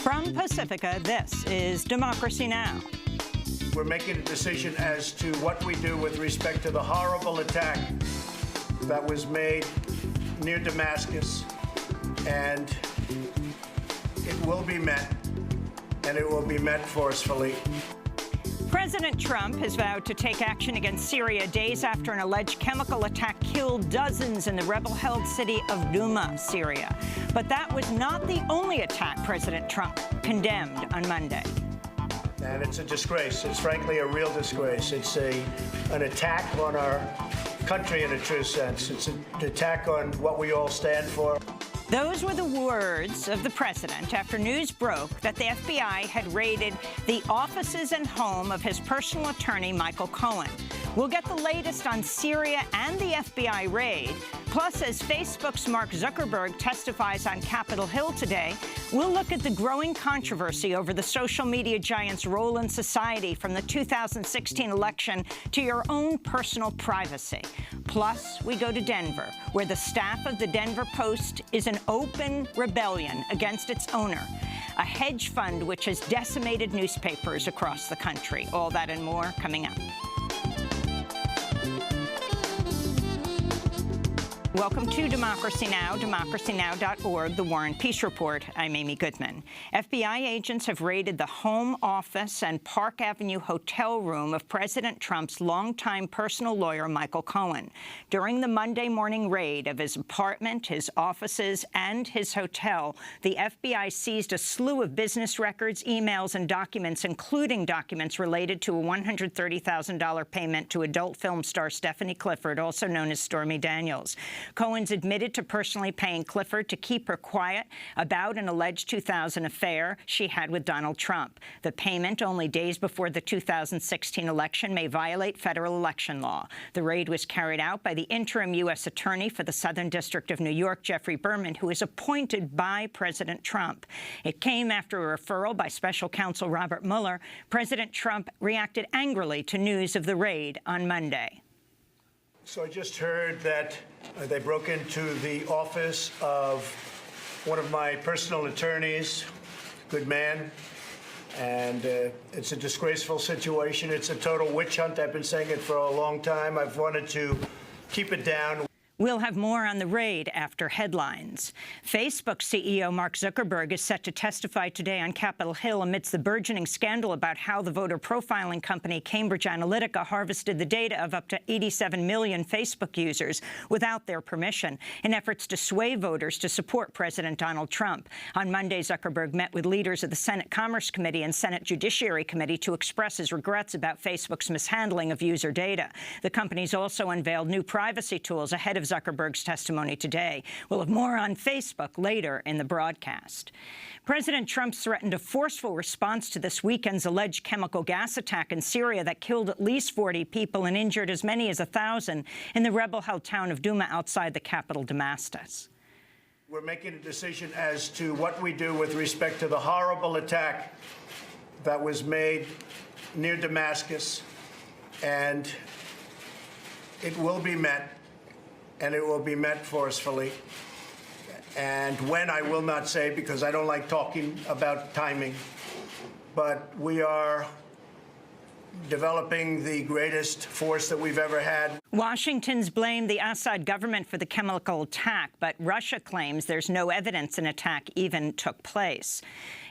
From Pacifica, this is Democracy Now! We're making a decision as to what we do with respect to the horrible attack that was made near Damascus, and it will be met, and it will be met forcefully. President Trump has vowed to take action against Syria days after an alleged chemical attack killed dozens in the rebel-held city of Douma, Syria. But that was not the only attack President Trump condemned on Monday. And it's a disgrace. It's frankly a real disgrace. It's an attack on our country in a true sense. It's an attack on what we all stand for. Those were the words of the president after news broke that the FBI had raided the offices and home of his personal attorney, Michael Cohen. We'll get the latest on Syria and the FBI raid. Plus, as Facebook's Mark Zuckerberg testifies on Capitol Hill today, we'll look at the growing controversy over the social media giant's role in society, from the 2016 election to your own personal privacy. Plus, we go to Denver, where the staff of the Denver Post is in open rebellion against its owner, a hedge fund which has decimated newspapers across the country. All that and more coming up. Welcome to Democracy Now!, democracynow.org, The War and Peace Report. I'm Amy Goodman. FBI agents have raided the home, office, and Park Avenue hotel room of President Trump's longtime personal lawyer, Michael Cohen. During the Monday morning raid of his apartment, his offices, and his hotel, the FBI seized a slew of business records, emails, and documents, including documents related to a $130,000 payment to adult film star Stephanie Clifford, also known as Stormy Daniels. Cohen's admitted to personally paying Clifford to keep her quiet about an alleged 2000 affair she had with Donald Trump. The payment, only days before the 2016 election, may violate federal election law. The raid was carried out by the interim U.S. Attorney for the Southern District of New York, Jeffrey Berman, who is appointed by President Trump. It came after a referral by special counsel Robert Mueller. President Trump reacted angrily to news of the raid on Monday. So I just heard that they broke into the office of one of my personal attorneys, good man, and it's a disgraceful situation. It's a total witch hunt. I've been saying it for a long time. I've wanted to keep it down. We'll have more on the raid after headlines. Facebook CEO Mark Zuckerberg is set to testify today on Capitol Hill amidst the burgeoning scandal about how the voter profiling company Cambridge Analytica harvested the data of up to 87 million Facebook users without their permission in efforts to sway voters to support President Donald Trump. On Monday, Zuckerberg met with leaders of the Senate Commerce Committee and Senate Judiciary Committee to express his regrets about Facebook's mishandling of user data. The company's also unveiled new privacy tools ahead of Zuckerberg's testimony today. We'll have more on Facebook later in the broadcast. President Trump's threatened a forceful response to this weekend's alleged chemical gas attack in Syria that killed at least 40 people and injured as many as 1,000 in the rebel-held town of Douma outside the capital, Damascus. We're making a decision as to what we do with respect to the horrible attack that was made near Damascus, and it will be met, and it will be met forcefully. And when, I will not say, because I don't like talking about timing, but we are developing the greatest force that we've ever had. Washington's blamed the Assad government for the chemical attack, but Russia claims there's no evidence an attack even took place.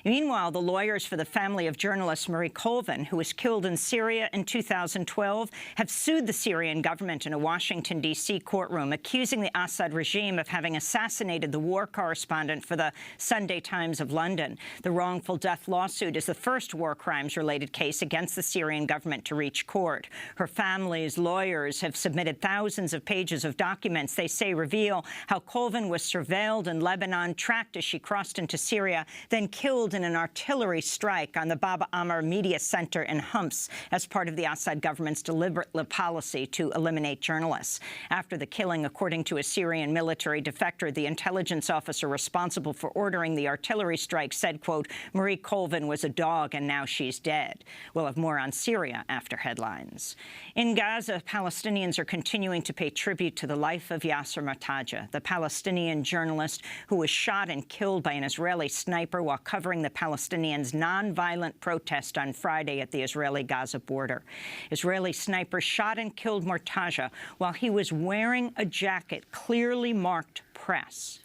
Meanwhile, the lawyers for the family of journalist Marie Colvin, who was killed in Syria in 2012, have sued the Syrian government in a Washington, D.C. courtroom, accusing the Assad regime of having assassinated the war correspondent for the Sunday Times of London. The wrongful death lawsuit is the first war crimes-related case against the Syrian government to reach court. Her family's lawyers have submitted thousands of pages of documents they say reveal how Colvin was surveilled in Lebanon, tracked as she crossed into Syria, then killed in an artillery strike on the Baba Ammar Media Center in Homs as part of the Assad government's deliberate policy to eliminate journalists. After the killing, according to a Syrian military defector, the intelligence officer responsible for ordering the artillery strike said, quote, "Marie Colvin was a dog and now she's dead." We'll have more on Syria after headlines. In Gaza, Palestinians are continuing to pay tribute to the life of Yasser Mortaja, the Palestinian journalist who was shot and killed by an Israeli sniper while covering covering the Palestinians' nonviolent protest on Friday at the Israeli-Gaza border. Israeli snipers shot and killed Mortaja while he was wearing a jacket clearly marked press.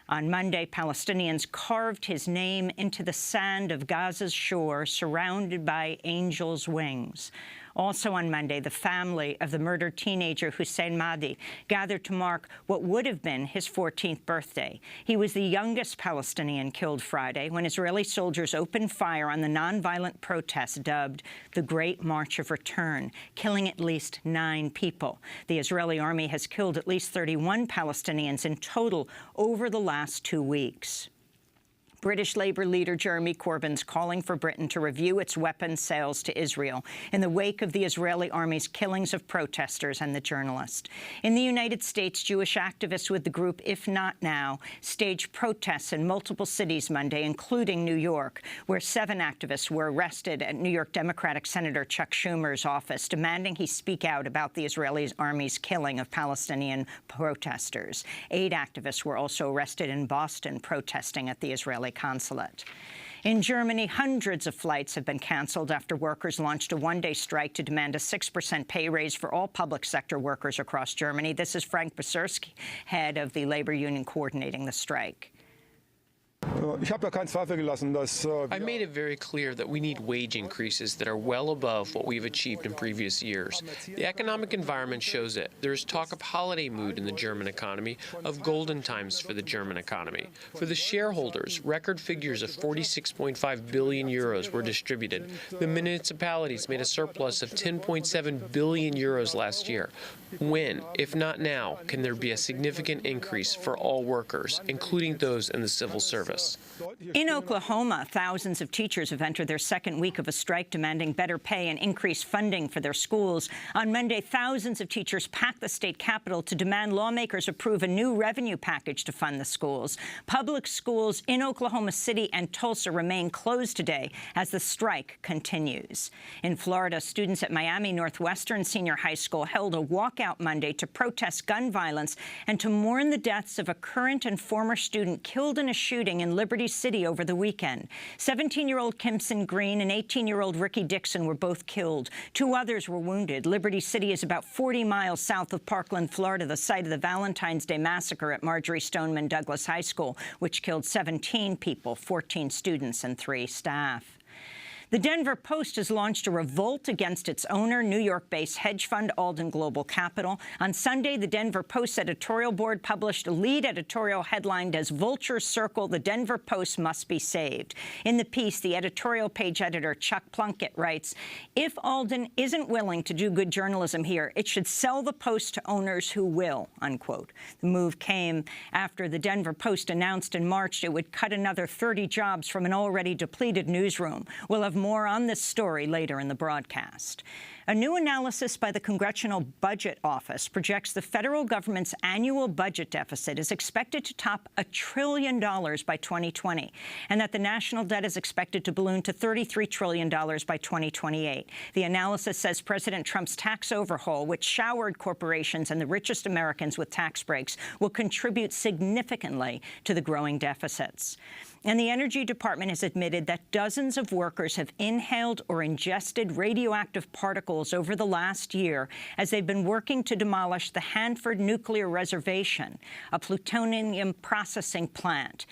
On Monday, Palestinians carved his name into the sand of Gaza's shore, surrounded by angels' wings. Also on Monday, the family of the murdered teenager Hussein Mahdi gathered to mark what would have been his 14th birthday. He was the youngest Palestinian killed Friday when Israeli soldiers opened fire on the nonviolent protest dubbed the Great March of Return, killing at least 9 people. The Israeli army has killed at least 31 Palestinians in total over the last 2 weeks. British Labour leader Jeremy Corbyn's calling for Britain to review its weapons sales to Israel in the wake of the Israeli army's killings of protesters and the journalist. In the United States, Jewish activists with the group If Not Now staged protests in multiple cities Monday, including New York, where 7 activists were arrested at New York Democratic Senator Chuck Schumer's office, demanding he speak out about the Israeli army's killing of Palestinian protesters. 8 activists were also arrested in Boston protesting at the Israeli consulate. In Germany, hundreds of flights have been canceled after workers launched a one-day strike to demand a 6% pay raise for all public sector workers across Germany. This is Frank Basurski, head of the labor union coordinating the strike. I made it very clear that we need wage increases that are well above what we've achieved in previous years. The economic environment shows it. There is talk of holiday mood in the German economy, of golden times for the German economy. For the shareholders, record figures of 46.5 billion euros were distributed. The municipalities made a surplus of 10.7 billion euros last year. When, if not now, can there be a significant increase for all workers, including those in the civil service? In Oklahoma, thousands of teachers have entered their second week of a strike demanding better pay and increased funding for their schools. On Monday, thousands of teachers packed the state capitol to demand lawmakers approve a new revenue package to fund the schools. Public schools in Oklahoma City and Tulsa remain closed today as the strike continues. In Florida, students at Miami Northwestern Senior High School held a walkout Monday to protest gun violence and to mourn the deaths of a current and former student killed in a shooting in Liberty City over the weekend. 17-year-old Kimson Green and 18-year-old Ricky Dixon were both killed. 2 others were wounded. Liberty City is about 40 miles south of Parkland, Florida, the site of the Valentine's Day massacre at Marjorie Stoneman Douglas High School, which killed 17 people, 14 students and 3 staff. The Denver Post has launched a revolt against its owner, New York-based hedge fund Alden Global Capital. On Sunday, the Denver Post's editorial board published a lead editorial headlined as "Vultures Circle the Denver Post Must Be Saved." In the piece, the editorial page editor, Chuck Plunkett, writes, "If Alden isn't willing to do good journalism here, it should sell the Post to owners who will," unquote. The move came after the Denver Post announced in March it would cut another 30 jobs from an already depleted newsroom. We'll have more on this story later in the broadcast. A new analysis by the Congressional Budget Office projects the federal government's annual budget deficit is expected to top $1 trillion by 2020, and that the national debt is expected to balloon to $33 trillion by 2028. The analysis says President Trump's tax overhaul, which showered corporations and the richest Americans with tax breaks, will contribute significantly to the growing deficits. And the Energy Department has admitted that dozens of workers have inhaled or ingested radioactive particles over the last year as they've been working to demolish the Hanford Nuclear Reservation, a plutonium processing plant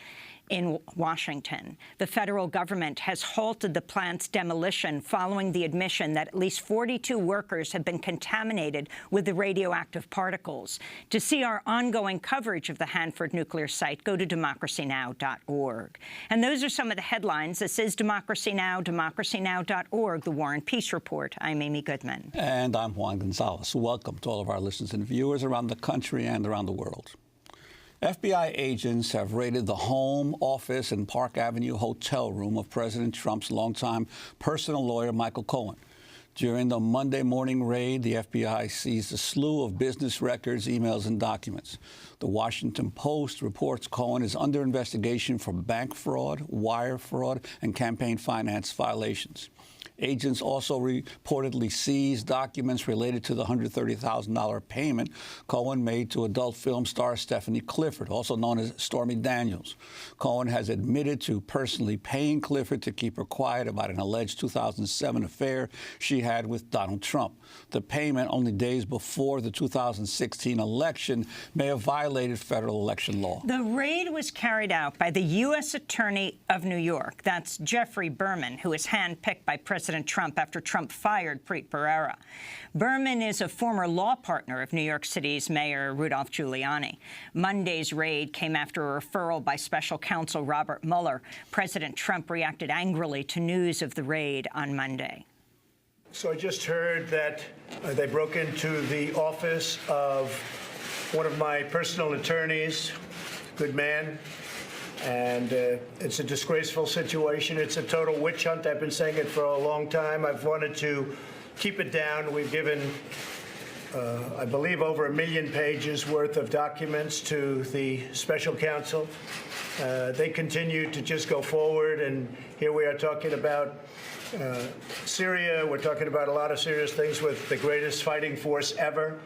in Washington. The federal government has halted the plant's demolition following the admission that at least 42 workers have been contaminated with the radioactive particles. To see our ongoing coverage of the Hanford nuclear site, go to DemocracyNow.org. And those are some of the headlines. This is Democracy Now!, DemocracyNow.org, the War and Peace Report. I'm Amy Goodman. And I'm Juan Gonzalez. Welcome to all of our listeners and viewers around the country and around the world. FBI agents have raided the home, office, and Park Avenue hotel room of President Trump's longtime personal lawyer, Michael Cohen. During the Monday morning raid, the FBI seized a slew of business records, emails, and documents. The Washington Post reports Cohen is under investigation for bank fraud, wire fraud, and campaign finance violations. Agents also reportedly seized documents related to the $130,000 payment Cohen made to adult film star Stephanie Clifford, also known as Stormy Daniels. Cohen has admitted to personally paying Clifford to keep her quiet about an alleged 2007 affair she had with Donald Trump. The payment, only days before the 2016 election, may have violated federal election law. The raid was carried out by the U.S. Attorney of New York. That's Jeffrey Berman, who was handpicked by President Trump after Trump fired Preet Bharara. Berman is a former law partner of New York City's Mayor Rudolph Giuliani. Monday's raid came after a referral by special counsel Robert Mueller. President Trump reacted angrily to news of the raid on Monday. So I just heard that they broke into the office of one of my personal attorneys, good man, and it's a disgraceful situation. It's a total witch hunt. I've been saying it for a long time. I've wanted to keep it down. We've given, I believe, over 1 million pages worth of documents to the special counsel. They continue to just go forward, and here we are talking about Syria. We're talking about a lot of serious things with the greatest fighting force ever.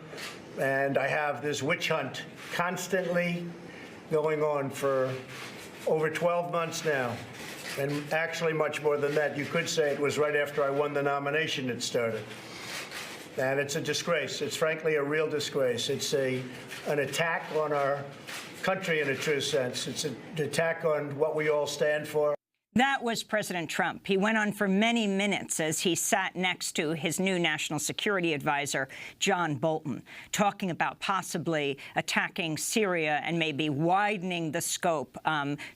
And I have this witch hunt constantly going on for over 12 months now. And actually much more than that. You could say it was right after I won the nomination it started. And it's a disgrace. It's frankly a real disgrace. It's an attack on our country in a true sense. It's an attack on what we all stand for. That was President Trump. He went on for many minutes as he sat next to his new national security advisor, John Bolton, talking about possibly attacking Syria and maybe widening the scope,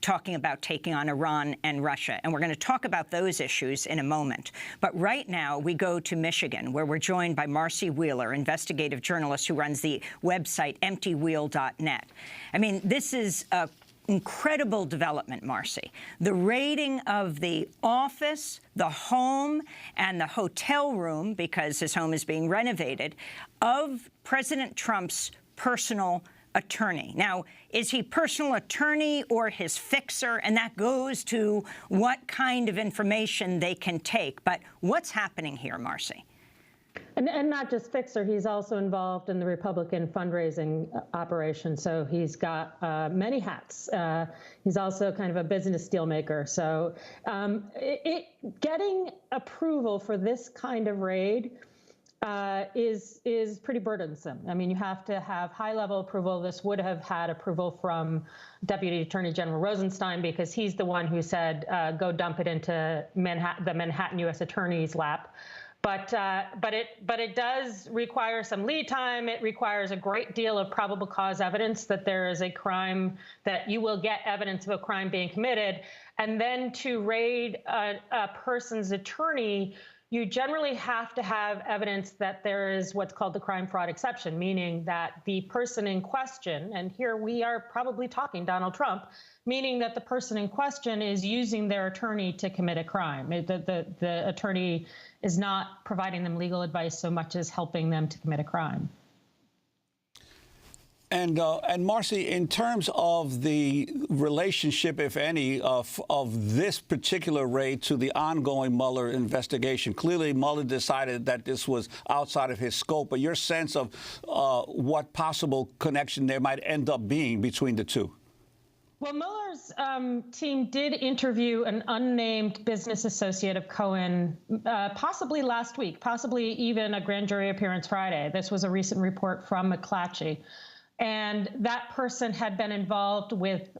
talking about taking on Iran and Russia. And we're going to talk about those issues in a moment. But right now, we go to Michigan, where we're joined by Marcy Wheeler, investigative journalist who runs the website emptywheel.net. I mean, this is a incredible development, Marcy. The raiding of the office, the home, and the hotel room, because his home is being renovated, of President Trump's personal attorney. Now, is he personal attorney or his fixer? And that goes to what kind of information they can take. But what's happening here, Marcy? And not just fixer, he's also involved in the Republican fundraising operation. So he's got many hats. He's also kind of a business deal maker. So getting approval for this kind of raid is pretty burdensome. I mean, you have to have high-level approval. This would have had approval from Deputy Attorney General Rosenstein, because he's the one who said, go dump it into the Manhattan U.S. Attorney's lap. But it does require some lead time. It requires a great deal of probable cause evidence that there is a crime, that you will get evidence of a crime being committed. And then to raid a person's attorney, you generally have to have evidence that there is what's called the crime fraud exception, meaning that the person in question, and here we are probably talking Donald Trump, meaning that the person in question is using their attorney to commit a crime. The attorney is not providing them legal advice so much as helping them to commit a crime. And Marcy, in terms of the relationship, if any, of this particular raid to the ongoing Mueller investigation, clearly Mueller decided that this was outside of his scope. But your sense of what possible connection there might end up being between the two? Well, Mueller's team did interview an unnamed business associate of Cohen, possibly last week, possibly even a grand jury appearance Friday. This was a recent report from McClatchy. And that person had been involved with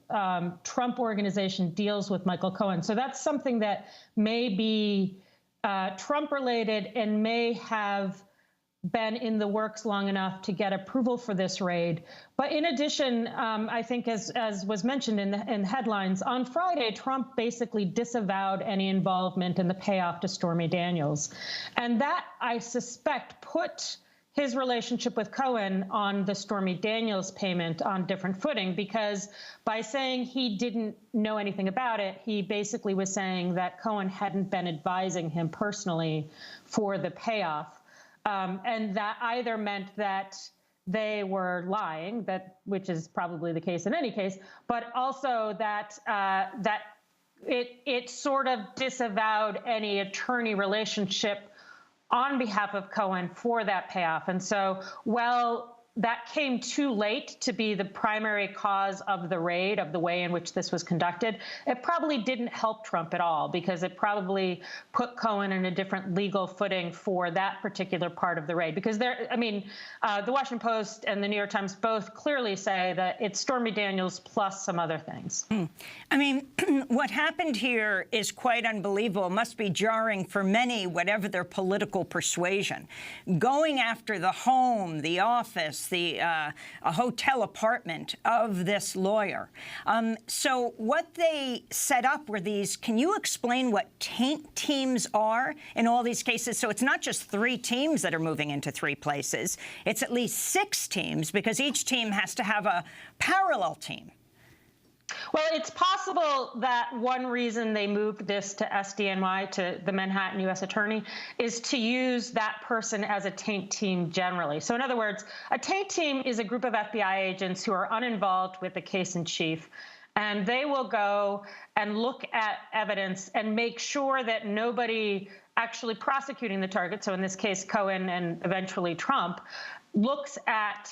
Trump Organization deals with Michael Cohen. So that's something that may be Trump-related and may have been in the works long enough to get approval for this raid. But in addition, I think as was mentioned in the headlines, on Friday, Trump basically disavowed any involvement in the payoff to Stormy Daniels. And that, I suspect, put his relationship with Cohen on the Stormy Daniels payment on different footing, because by saying he didn't know anything about it, he basically was saying that Cohen hadn't been advising him personally for the payoff. And that either meant that they were lying, which is probably the case in any case, but also that it sort of disavowed any attorney relationship on behalf of Cohen for that payoff. And so, well, that came too late to be the primary cause of the raid, of the way in which this was conducted. It probably didn't help Trump at all, because it probably put Cohen in a different legal footing for that particular part of the raid. Because the Washington Post and the New York Times both clearly say that it's Stormy Daniels plus some other things. I mean, what happened here is quite unbelievable. It must be jarring for many, whatever their political persuasion. Going after the home, the office, a hotel apartment of this lawyer. So what they set up were these, can you explain what taint teams are in all these cases? So it's not just 3 teams that are moving into 3 places. It's at least 6 teams, because each team has to have a parallel team. Well, it's possible that one reason they moved this to SDNY, to the Manhattan U.S. Attorney, is to use that person as a taint team generally. So in other words, a taint team is a group of FBI agents who are uninvolved with the case in chief, and they will go and look at evidence and make sure that nobody actually prosecuting the target, so in this case Cohen and eventually Trump, looks at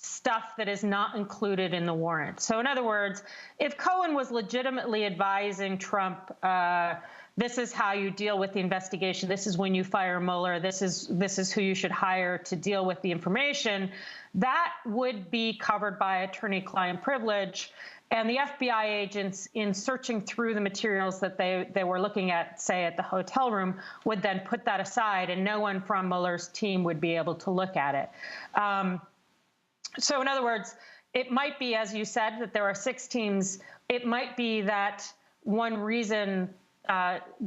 stuff that is not included in the warrant. So in other words, if Cohen was legitimately advising Trump, this is how you deal with the investigation, this is when you fire Mueller, this is who you should hire to deal with the information, that would be covered by attorney-client privilege. And the FBI agents, in searching through the materials that they were looking at, say, at the hotel room, would then put that aside, and no one from Mueller's team would be able to look at it. So in other words, it might be, as you said, that there are 6 teams. It might be that one reason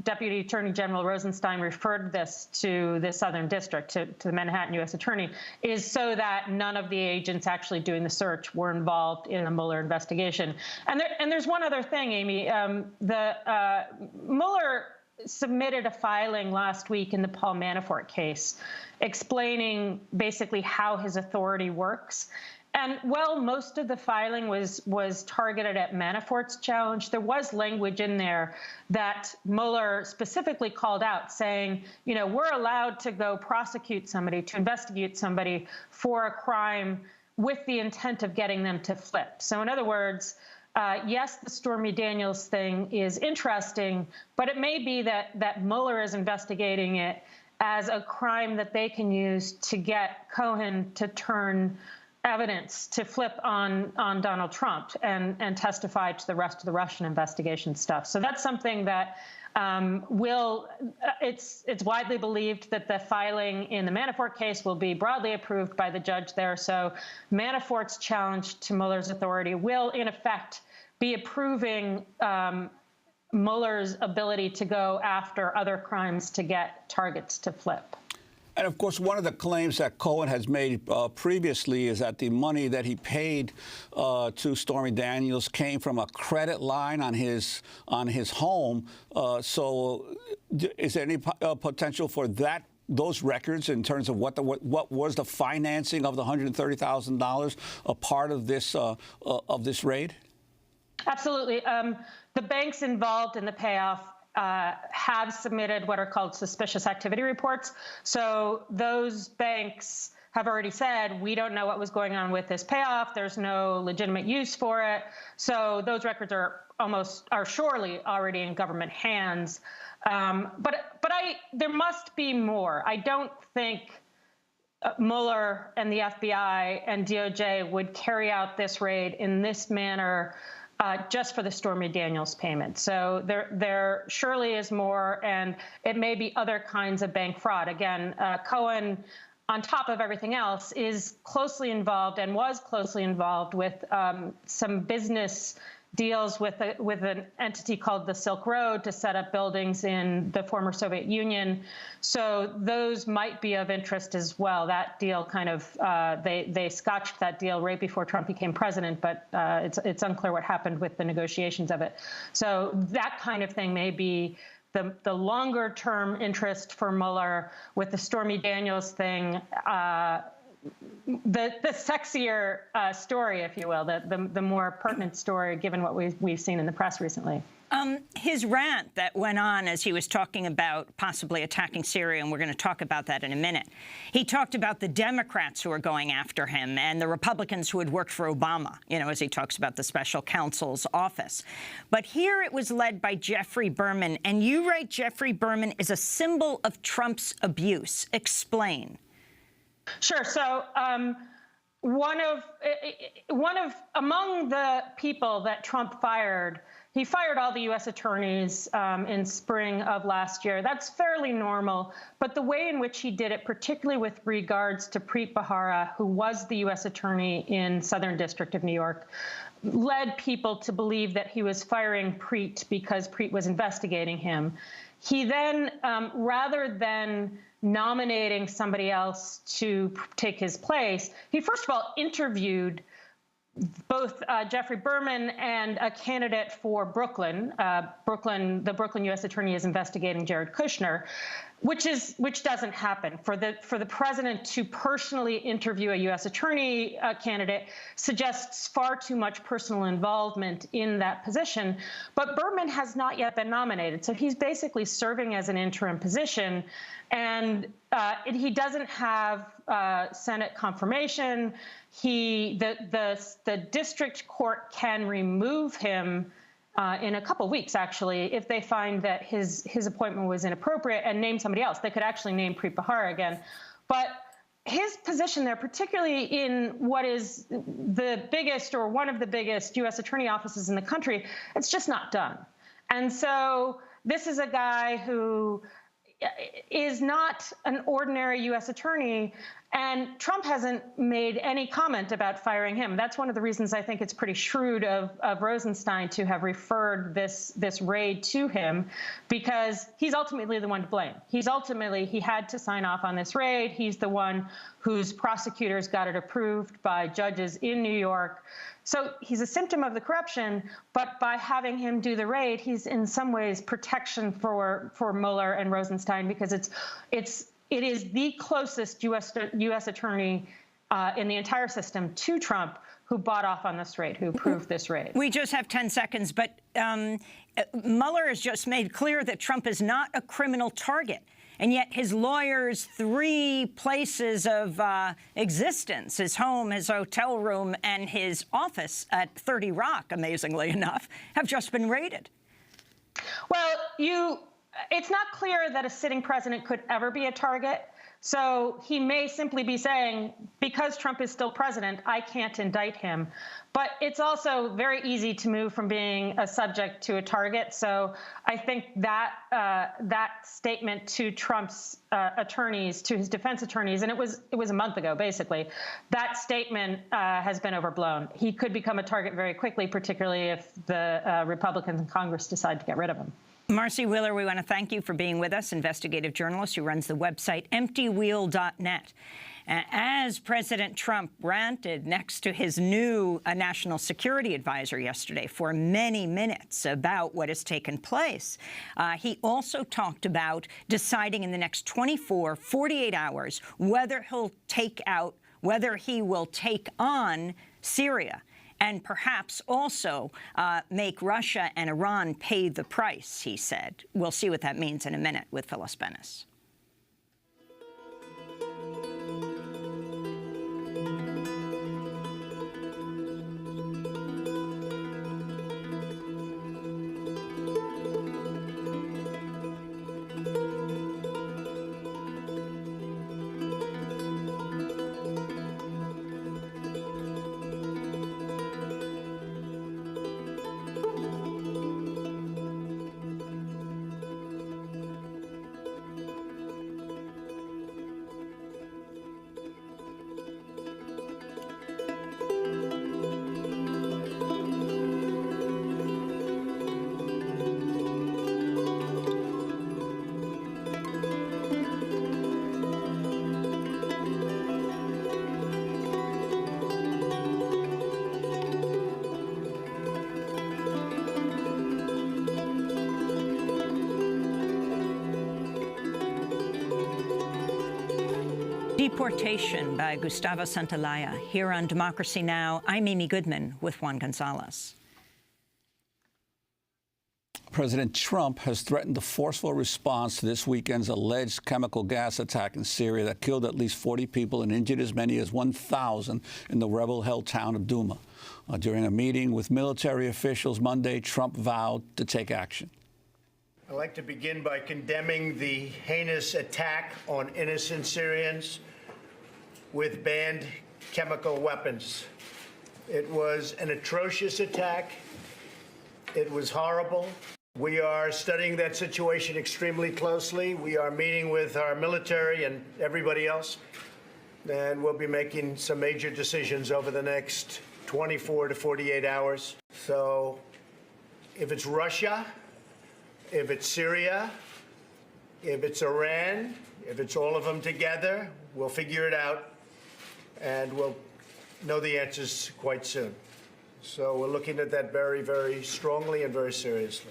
Deputy Attorney General Rosenstein referred this to the Southern District, to the Manhattan U.S. Attorney, is so that none of the agents actually doing the search were involved in the Mueller investigation. And there's one other thing, Amy. Mueller submitted a filing last week in the Paul Manafort case explaining basically how his authority works. And while most of the filing was targeted at Manafort's challenge, there was language in there that Mueller specifically called out, saying, you know, we're allowed to go prosecute somebody, to investigate somebody for a crime with the intent of getting them to flip. So in other words, yes, the Stormy Daniels thing is interesting, but it may be that Mueller is investigating it as a crime that they can use to get Cohen to turn evidence, to flip on Donald Trump and testify to the rest of the Russian investigation stuff. So that's something that it's widely believed that the filing in the Manafort case will be broadly approved by the judge there. So Manafort's challenge to Mueller's authority will, in effect, be approving Mueller's ability to go after other crimes to get targets to flip. And, of course, one of the claims that Cohen has made previously is that the money that he paid to Stormy Daniels came from a credit line on his home. So is there any potential for those records in terms of what was the financing of the $130,000 a part of this raid? Absolutely. The banks involved in the payoff have submitted what are called suspicious activity reports. So those banks have already said, we don't know what was going on with this payoff. There's no legitimate use for it. So those records are surely already in government hands. But there must be more. I don't think Mueller and the FBI and DOJ would carry out this raid in this manner just for the Stormy Daniels payment. So there surely is more, and it may be other kinds of bank fraud. Again, Cohen, on top of everything else, is closely involved and was closely involved with some business deals with an entity called the Silk Road to set up buildings in the former Soviet Union. So those might be of interest as well. That deal kind of, they scotched that deal right before Trump became president, but it's unclear what happened with the negotiations of it. So that kind of thing may be the longer term interest for Mueller. With the Stormy Daniels thing, the sexier story, if you will, the more pertinent story, given what we've seen in the press recently. His rant that went on as he was talking about possibly attacking Syria, and we're going to talk about that in a minute. He talked about the Democrats who are going after him and the Republicans who had worked for Obama, you know, as he talks about the special counsel's office. But here it was led by Jeffrey Berman, and you write Jeffrey Berman is a symbol of Trump's abuse. Explain. Sure. So among the people that Trump fired, he fired all the U.S. attorneys in spring of last year. That's fairly normal. But the way in which he did it, particularly with regards to Preet Bharara, who was the U.S. attorney in Southern District of New York, led people to believe that he was firing Preet because Preet was investigating him. He then, rather than nominating somebody else to take his place, he first of all interviewed both Jeffrey Berman and a candidate for Brooklyn. The Brooklyn U.S. attorney is investigating Jared Kushner, which doesn't happen. For the president to personally interview a U.S. attorney candidate suggests far too much personal involvement in that position. But Berman has not yet been nominated, so he's basically serving as an interim position, and he doesn't have Senate confirmation. The district court can remove him in a couple weeks, actually, if they find that his appointment was inappropriate and name somebody else. They could actually name Preet Bharara again. But his position there, particularly in what is the biggest or one of the biggest U.S. attorney offices in the country, it's just not done. And so this is a guy who is not an ordinary U.S. attorney, and Trump hasn't made any comment about firing him. That's one of the reasons I think it's pretty shrewd of Rosenstein to have referred this raid to him, because he's ultimately the one to blame. He had to sign off on this raid. He's the one whose prosecutors got it approved by judges in New York. So he's a symptom of the corruption, but by having him do the raid, he's in some ways protection for Mueller and Rosenstein, because it is the closest U.S. attorney in the entire system to Trump who bought off on this raid, who approved this raid. We just have 10 seconds, but Mueller has just made clear that Trump is not a criminal target. And yet his lawyers' 3 places of existence, his home, his hotel room, and his office at 30 Rock, amazingly enough, have just been raided. Well, it's not clear that a sitting president could ever be a target. So he may simply be saying, because Trump is still president, I can't indict him. But it's also very easy to move from being a subject to a target. So I think that that statement to Trump's attorneys, to his defense attorneys, and it was a month ago, basically, that statement has been overblown. He could become a target very quickly, particularly if the Republicans in Congress decide to get rid of him. Marcy Wheeler, we want to thank you for being with us, investigative journalist who runs the website emptywheel.net. As President Trump ranted next to his new national security advisor yesterday for many minutes about what has taken place, he also talked about deciding in the next 48 hours whether he will take on Syria, and perhaps also make Russia and Iran pay the price, he said. We'll see what that means in a minute with Phyllis Bennis. Deportation by Gustavo Santaolalla. Here on Democracy Now!, I'm Amy Goodman with Juan Gonzalez. President Trump has threatened a forceful response to this weekend's alleged chemical gas attack in Syria that killed at least 40 people and injured as many as 1,000 in the rebel-held town of Douma. During a meeting with military officials Monday, Trump vowed to take action. I'd like to begin by condemning the heinous attack on innocent Syrians with banned chemical weapons. It was an atrocious attack. It was horrible. We are studying that situation extremely closely. We are meeting with our military and everybody else, and we'll be making some major decisions over the next 24 to 48 hours. So if it's Russia, if it's Syria, if it's Iran, if it's all of them together, we'll figure it out, and we'll know the answers quite soon. So we're looking at that very, very strongly and very seriously.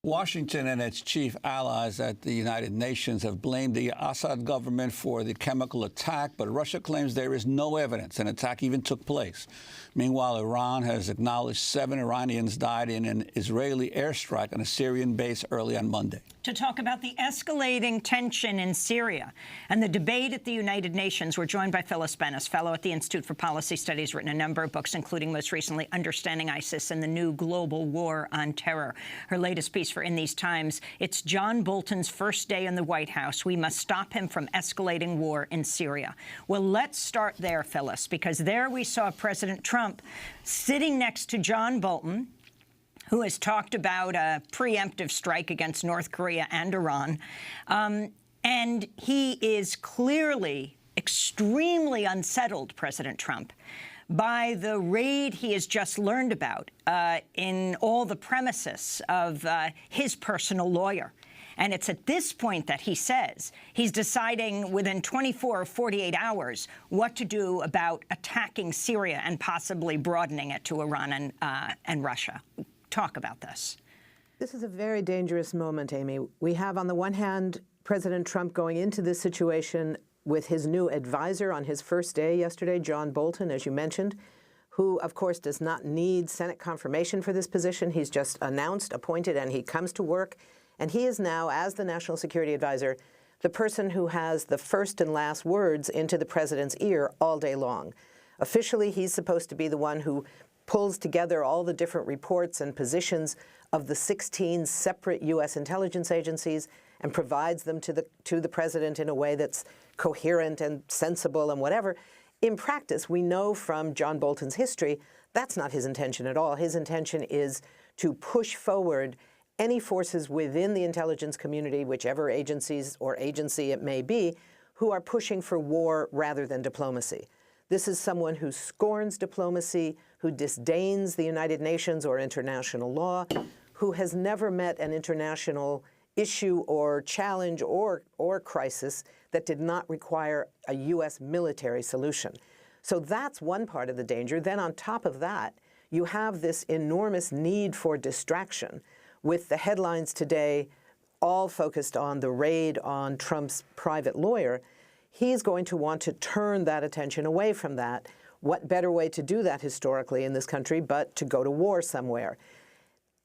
Washington and its chief allies at the United Nations have blamed the Assad government for the chemical attack, but Russia claims there is no evidence an attack even took place. Meanwhile, Iran has acknowledged 7 Iranians died in an Israeli airstrike on a Syrian base early on Monday. To talk about the escalating tension in Syria and the debate at the United Nations, we're joined by Phyllis Bennis, fellow at the Institute for Policy Studies, written a number of books, including most recently Understanding ISIS and the New Global War on Terror. Her latest piece for In These Times, it's John Bolton's first day in the White House. We must stop him from escalating war in Syria. Well, let's start there, Phyllis, because there we saw President Trump sitting next to John Bolton, who has talked about a preemptive strike against North Korea and Iran. And he is clearly extremely unsettled, President Trump, by the raid he has just learned about in all the premises of his personal lawyer. And it's at this point that he says he's deciding within 24 or 48 hours what to do about attacking Syria and possibly broadening it to Iran and Russia. Talk about this. This is a very dangerous moment, Amy. We have, on the one hand, President Trump going into this situation with his new advisor on his first day yesterday, John Bolton, as you mentioned, who, of course, does not need Senate confirmation for this position. He's just announced, appointed, and he comes to work. And he is now, as the National Security Advisor, the person who has the first and last words into the president's ear all day long. Officially, he's supposed to be the one who pulls together all the different reports and positions of the 16 separate U.S. intelligence agencies and provides them to the president in a way that's coherent and sensible and whatever. In practice, we know from John Bolton's history, that's not his intention at all. His intention is to push forward any forces within the intelligence community, whichever agencies or agency it may be, who are pushing for war rather than diplomacy. This is someone who scorns diplomacy, who disdains the United Nations or international law, who has never met an international issue or challenge or crisis that did not require a U.S. military solution. So that's one part of the danger. Then on top of that, you have this enormous need for distraction, with the headlines today all focused on the raid on Trump's private lawyer. He's going to want to turn that attention away from that. What better way to do that historically in this country but to go to war somewhere?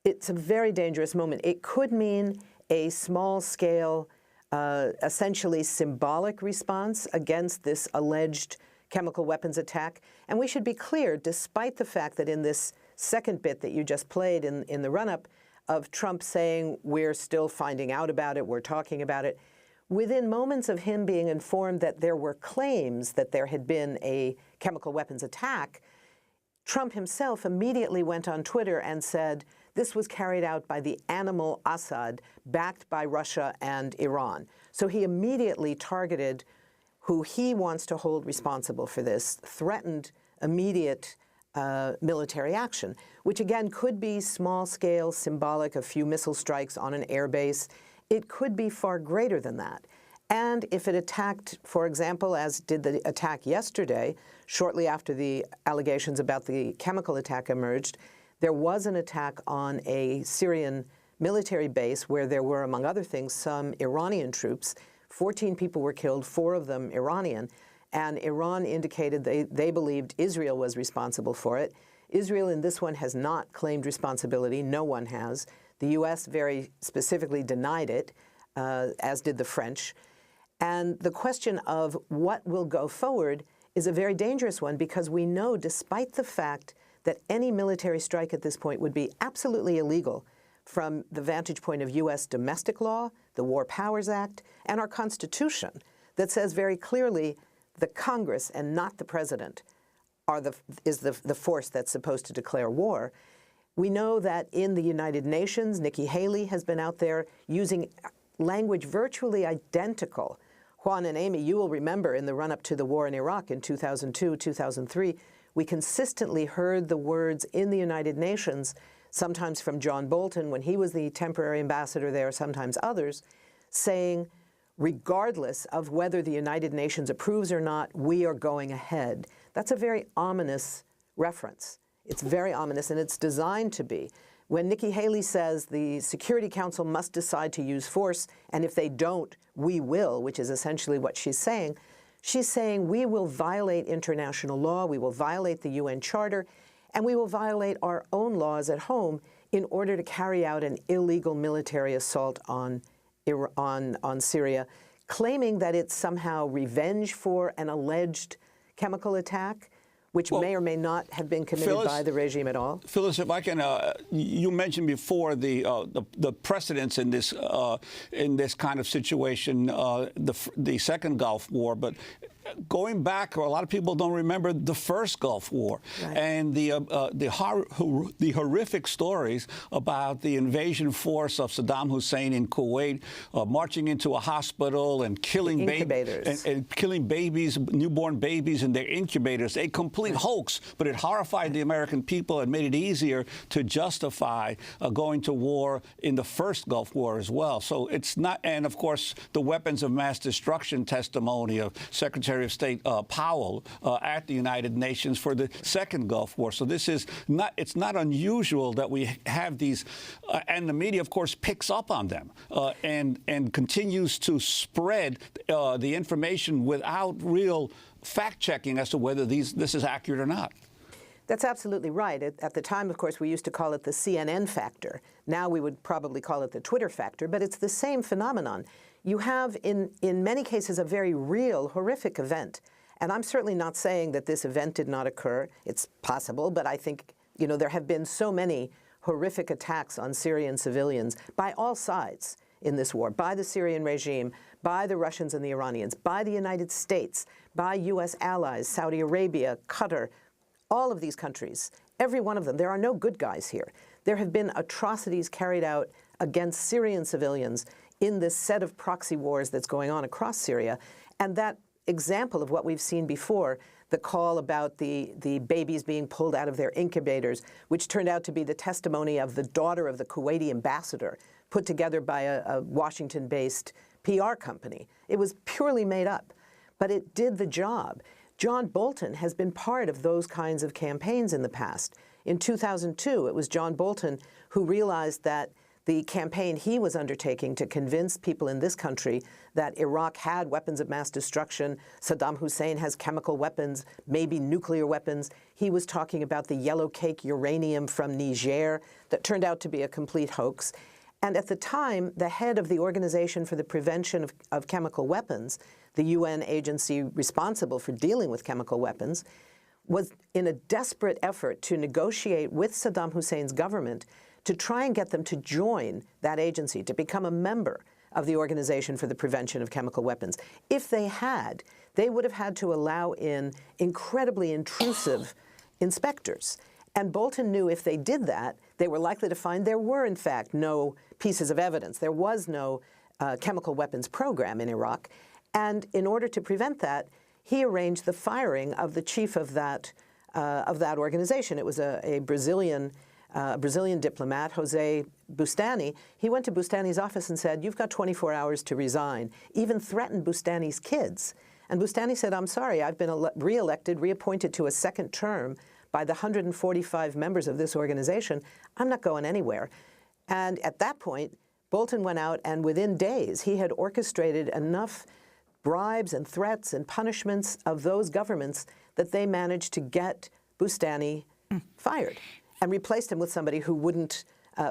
It's a very dangerous moment. It could mean a small-scale, essentially symbolic response against this alleged chemical weapons attack. And we should be clear, despite the fact that in this second bit that you just played in the run-up of Trump saying, we're still finding out about it, we're talking about it, within moments of him being informed that there were claims that there had been a chemical weapons attack, Trump himself immediately went on Twitter and said this was carried out by the animal Assad, backed by Russia and Iran. So he immediately targeted who he wants to hold responsible for this, threatened immediate military action, which again could be small-scale, symbolic, a few missile strikes on an airbase. It could be far greater than that. And if it attacked, for example, as did the attack yesterday, shortly after the allegations about the chemical attack emerged, there was an attack on a Syrian military base where there were, among other things, some Iranian troops. 14 people were killed, 4 of them Iranian. And Iran indicated they believed Israel was responsible for it. Israel in this one has not claimed responsibility. No one has. The U.S. very specifically denied it, as did the French. And the question of what will go forward is a very dangerous one, because we know, despite the fact that any military strike at this point would be absolutely illegal from the vantage point of U.S. domestic law, the War Powers Act, and our Constitution, that says very clearly the Congress and not the President is the force that's supposed to declare war. We know that in the United Nations, Nikki Haley has been out there using language virtually identical. Juan and Amy, you will remember in the run-up to the war in Iraq in 2002, 2003, we consistently heard the words in the United Nations, sometimes from John Bolton when he was the temporary ambassador there, sometimes others, saying, regardless of whether the United Nations approves or not, we are going ahead. That's a very ominous reference. It's very ominous, and it's designed to be. When Nikki Haley says the Security Council must decide to use force, and if they don't, we will, which is essentially what she's saying we will violate international law, we will violate the UN Charter, and we will violate our own laws at home in order to carry out an illegal military assault on Syria, claiming that it's somehow revenge for an alleged chemical attack, which may or may not have been committed by the regime at all. Phyllis, if I can, you mentioned before the precedents in this kind of situation, the second Gulf War, but going back, a lot of people don't remember the first Gulf War, right, and the horrific stories about the invasion force of Saddam Hussein in Kuwait, marching into a hospital and killing and killing babies, newborn babies in their incubators. A complete hoax, but it horrified the American people and made it easier to justify going to war in the first Gulf War as well. So it's not, and of course, the weapons of mass destruction testimony of Secretary of State Powell at the United Nations for the second Gulf War. So this is not, it's not unusual that we have these, and the media, of course, picks up on them and continues to spread the information without real fact-checking as to whether this is accurate or not. That's absolutely right. At the time, of course, we used to call it the CNN factor. Now we would probably call it the Twitter factor, but it's the same phenomenon. You have, in many cases, a very real, horrific event. And I'm certainly not saying that this event did not occur. It's possible, but I think, you know, there have been so many horrific attacks on Syrian civilians by all sides in this war, by the Syrian regime, by the Russians and the Iranians, by the United States, by U.S. allies, Saudi Arabia, Qatar, all of these countries, every one of them. There are no good guys here. There have been atrocities carried out against Syrian civilians in this set of proxy wars that's going on across Syria. And that example of what we've seen before, the call about the babies being pulled out of their incubators, which turned out to be the testimony of the daughter of the Kuwaiti ambassador, put together by a Washington-based PR company. It was purely made up, but it did the job. John Bolton has been part of those kinds of campaigns in the past. In 2002, it was John Bolton who realized that the campaign he was undertaking to convince people in this country that Iraq had weapons of mass destruction, Saddam Hussein has chemical weapons, maybe nuclear weapons. He was talking about the yellow cake uranium from Niger that turned out to be a complete hoax. And at the time, the head of the Organization for the Prevention of Chemical Weapons, the UN agency responsible for dealing with chemical weapons, was in a desperate effort to negotiate with Saddam Hussein's government to try and get them to join that agency, to become a member of the Organization for the Prevention of Chemical Weapons. If they had, they would have had to allow in incredibly intrusive inspectors. And Bolton knew if they did that, they were likely to find there were, in fact, no pieces of evidence. There was no chemical weapons program in Iraq. And in order to prevent that, he arranged the firing of the chief of that organization. It was a Brazilian diplomat, Jose Bustani. He went to Bustani's office and said, "You've got 24 hours to resign," even threatened Bustani's kids. And Bustani said, "I'm sorry, I've been reappointed to a second term by the 145 members of this organization. I'm not going anywhere." And at that point, Bolton went out, and within days, he had orchestrated enough bribes and threats and punishments of those governments that they managed to get Bustani fired and replaced him with somebody who wouldn't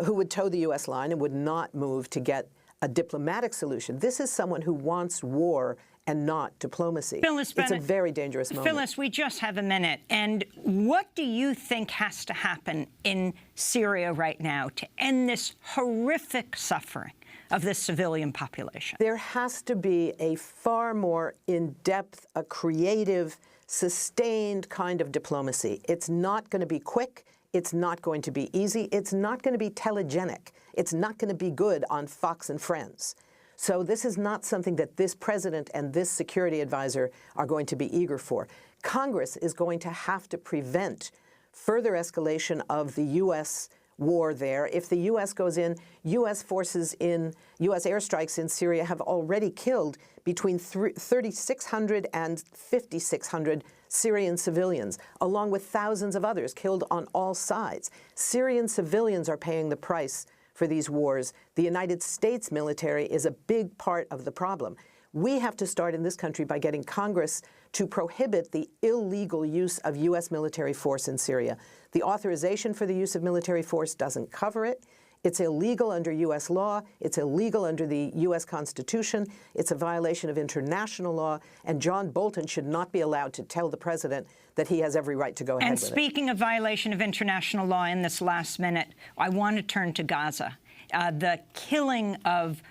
who would toe the U.S. line and would not move to get a diplomatic solution. This is someone who wants war and not diplomacy. Phyllis Bennett, it's a very dangerous moment. Phyllis, we just have a minute. And what do you think has to happen in Syria right now to end this horrific suffering of this civilian population? There has to be a far more in-depth, a creative, sustained kind of diplomacy. It's not going to be quick. It's not going to be easy. It's not going to be telegenic. It's not going to be good on Fox and Friends. So this is not something that this president and this security advisor are going to be eager for. Congress is going to have to prevent further escalation of the U.S. war there. If the U.S. goes in, U.S. forces in, U.S. airstrikes in Syria have already killed between 3,600 and 5,600 Syrian civilians, along with thousands of others killed on all sides. Syrian civilians are paying the price for these wars. The United States military is a big part of the problem. We have to start in this country by getting Congress to prohibit the illegal use of U.S. military force in Syria. The authorization for the use of military force doesn't cover it. It's illegal under U.S. law. It's illegal under the U.S. Constitution. It's a violation of international law. And John Bolton should not be allowed to tell the president that he has every right to go ahead with it. And speaking of violation of international law in this last minute, I want to turn to Gaza. The killing of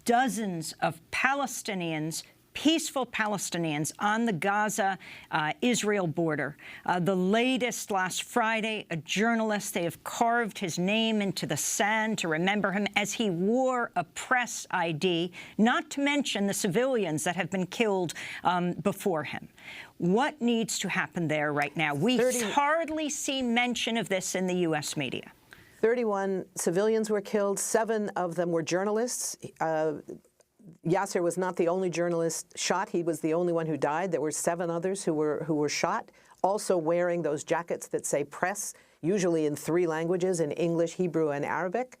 dozens of Palestinians, peaceful Palestinians on the Gaza-Israel border. The latest last Friday, a journalist, they have carved his name into the sand to remember him as he wore a press ID, not to mention the civilians that have been killed before him. What needs to happen there right now? We hardly see mention of this in the U.S. media. 31 civilians were killed. 7 of them were journalists. Yasser was not the only journalist shot. He was the only one who died. There were 7 others who were shot, also wearing those jackets that say press, usually in 3 languages, in English, Hebrew, and Arabic.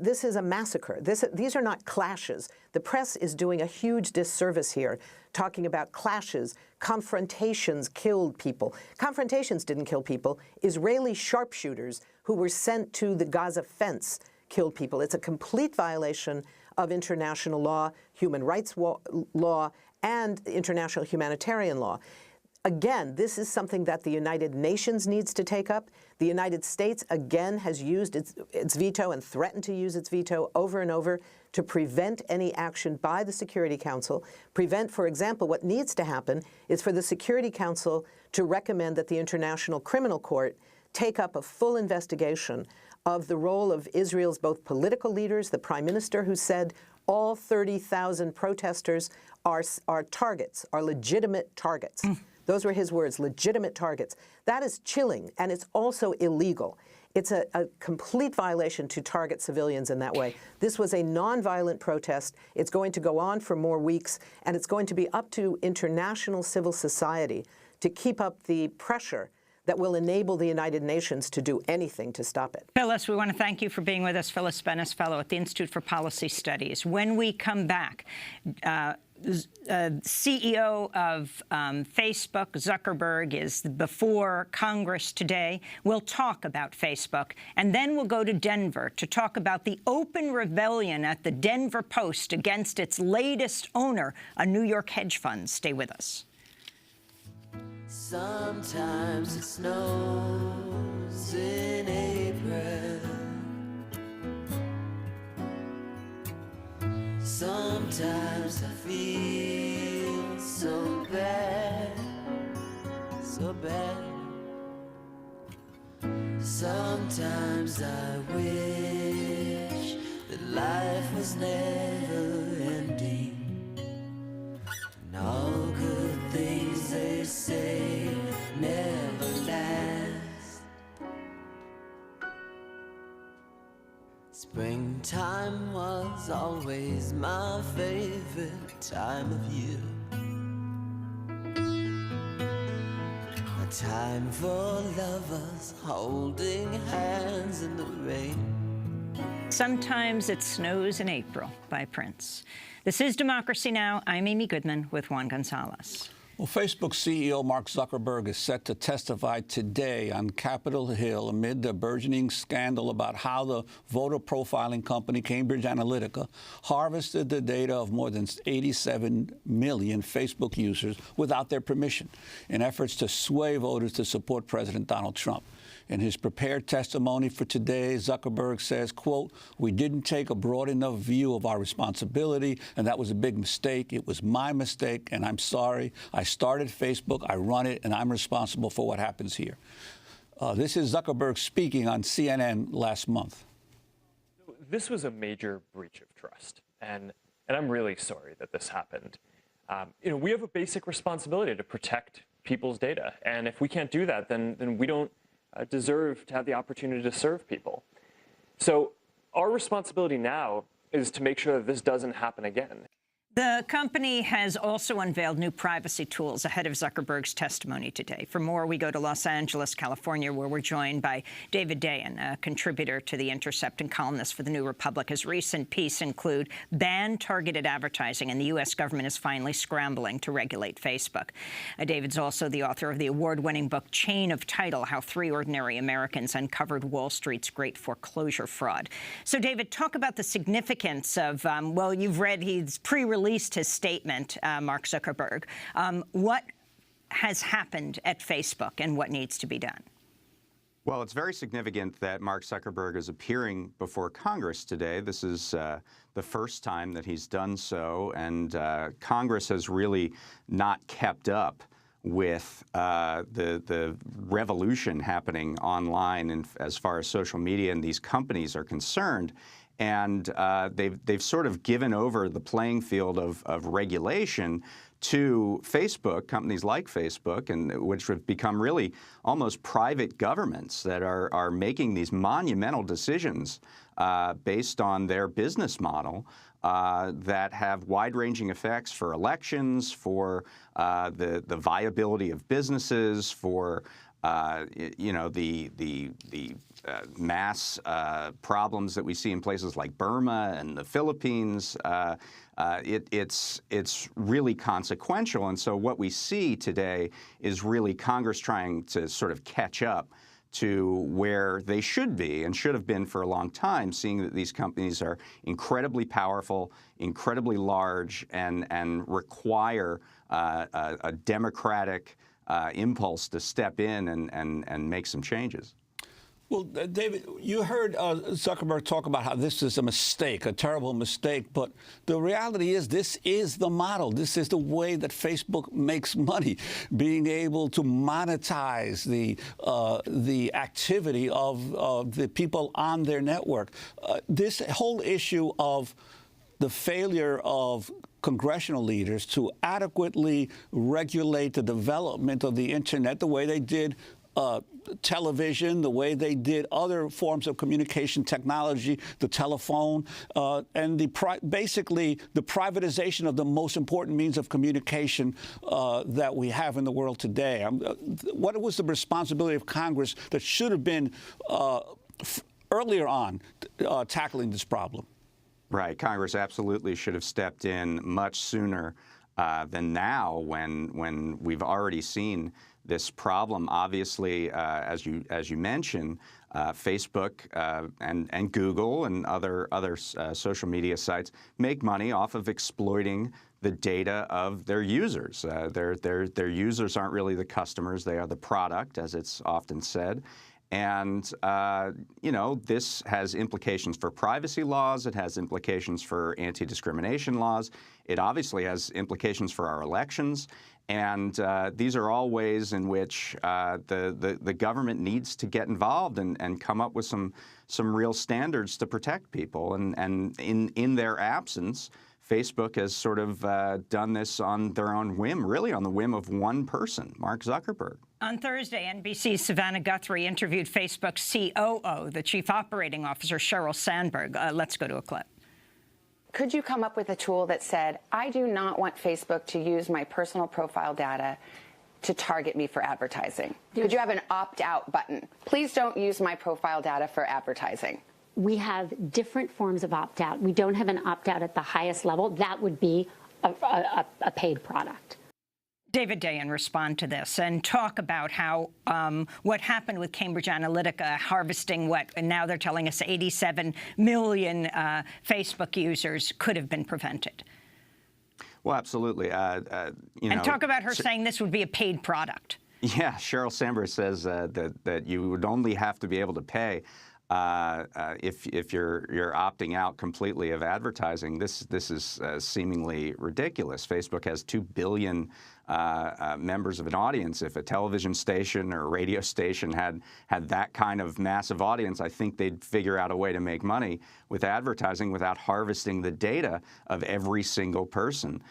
This is a massacre. These are not clashes. The press is doing a huge disservice here, talking about clashes. Confrontations killed people. Confrontations didn't kill people. Israeli sharpshooters who were sent to the Gaza fence killed people. It's a complete violation of international law, human rights law, and international humanitarian law. Again, this is something that the United Nations needs to take up. The United States, again, has used its veto and threatened to use its veto over and over to prevent any action by the Security Council. Prevent, for example, what needs to happen is for the Security Council to recommend that the International Criminal Court take up a full investigation of the role of Israel's both political leaders, the prime minister who said all 30,000 protesters are targets, are legitimate targets. Those were his words, legitimate targets. That is chilling, and it's also illegal. It's a complete violation to target civilians in that way. This was a nonviolent protest. It's going to go on for more weeks, and it's going to be up to international civil society to keep up the pressure that will enable the United Nations to do anything to stop it. Phyllis, we want to thank you for being with us. Phyllis Bennis, fellow at the Institute for Policy Studies. When we come back, CEO of Facebook, Zuckerberg, is before Congress today. We'll talk about Facebook, and then we'll go to Denver to talk about the open rebellion at the Denver Post against its latest owner, a New York hedge fund. Stay with us. Sometimes it snows in April. Sometimes I feel so bad, so bad. Sometimes I wish that life was never ending. And all good things they say never last. Springtime was always my favorite time of year. A time for lovers holding hands in the rain. Sometimes It Snows in April by Prince. This is Democracy Now! I'm Amy Goodman with Juan Gonzalez. Well, Facebook CEO Mark Zuckerberg is set to testify today on Capitol Hill amid the burgeoning scandal about how the voter profiling company Cambridge Analytica harvested the data of more than 87 million Facebook users without their permission in efforts to sway voters to support President Donald Trump. In his prepared testimony for today, Zuckerberg says, quote, "We didn't take a broad enough view of our responsibility, and that was a big mistake. It was my mistake, and I'm sorry. I started Facebook, I run it, and I'm responsible for what happens here." This is Zuckerberg speaking on CNN last month. This was a major breach of trust, and I'm really sorry that this happened. We have a basic responsibility to protect people's data, and if we can't do that, then we don't deserve to have the opportunity to serve people. So our responsibility now is to make sure that this doesn't happen again. The company has also unveiled new privacy tools ahead of Zuckerberg's testimony today. For more, we go to Los Angeles, California, where we're joined by David Dayen, a contributor to The Intercept and columnist for The New Republic. His recent piece include ban targeted advertising, and the U.S. government is finally scrambling to regulate Facebook. David's also the author of the award-winning book Chain of Title, How Three Ordinary Americans Uncovered Wall Street's Great Foreclosure Fraud. So, David, talk about the significance of, well, you've read he's pre-released his statement, Mark Zuckerberg. What has happened at Facebook and what needs to be done? Well, it's very significant that Mark Zuckerberg is appearing before Congress today. This is the first time that he's done so, and Congress has really not kept up with the revolution happening online and as far as social media and these companies are concerned. And they've sort of given over the playing field of regulation to Facebook, companies like Facebook, and which have become really almost private governments that are making these monumental decisions based on their business model that have wide-ranging effects for elections, for the viability of businesses, for the mass problems that we see in places like Burma and the Philippines. It's really consequential. And so what we see today is really Congress trying to sort of catch up to where they should be and should have been for a long time, seeing that these companies are incredibly powerful, incredibly large, and require a democratic impulse to step in and make some changes. Well, David, you heard Zuckerberg talk about how this is a mistake, a terrible mistake. But the reality is this is the model. This is the way that Facebook makes money, being able to monetize the activity of the people on their network. This whole issue of the failure of congressional leaders to adequately regulate the development of the Internet the way they did television, the way they did other forms of communication technology, the telephone, and basically the privatization of the most important means of communication that we have in the world today. What was the responsibility of Congress that should have been earlier on tackling this problem? Right. Congress absolutely should have stepped in much sooner than now when we've already seen this problem. Obviously, as you mentioned, Facebook and Google and other social media sites make money off of exploiting the data of their users. Their users aren't really the customers; they are the product, as it's often said. And, this has implications for privacy laws. It has implications for anti-discrimination laws. It obviously has implications for our elections. And these are all ways in which the government needs to get involved and come up with some real standards to protect people. And in their absence, Facebook has sort of done this on their own whim, really on the whim of one person, Mark Zuckerberg. On Thursday, NBC's Savannah Guthrie interviewed Facebook's COO, the Chief Operating Officer, Sheryl Sandberg. Let's go to a clip. Could you come up with a tool that said, I do not want Facebook to use my personal profile data to target me for advertising? Could you have an opt-out button? Please don't use my profile data for advertising. We have different forms of opt-out. We don't have an opt-out at the highest level. That would be a paid product. David Dayen, respond to this and talk about how what happened with Cambridge Analytica harvesting and now they're telling us 87 million Facebook users could have been prevented. Well, absolutely. And talk about her saying this would be a paid product. Yeah, Sheryl Sandberg says that you would only have to be able to pay if you're opting out completely of advertising. This is seemingly ridiculous. Facebook has 2 billion members of an audience. If a television station or a radio station had that kind of massive audience, I think they'd figure out a way to make money with advertising without harvesting the data of every single person.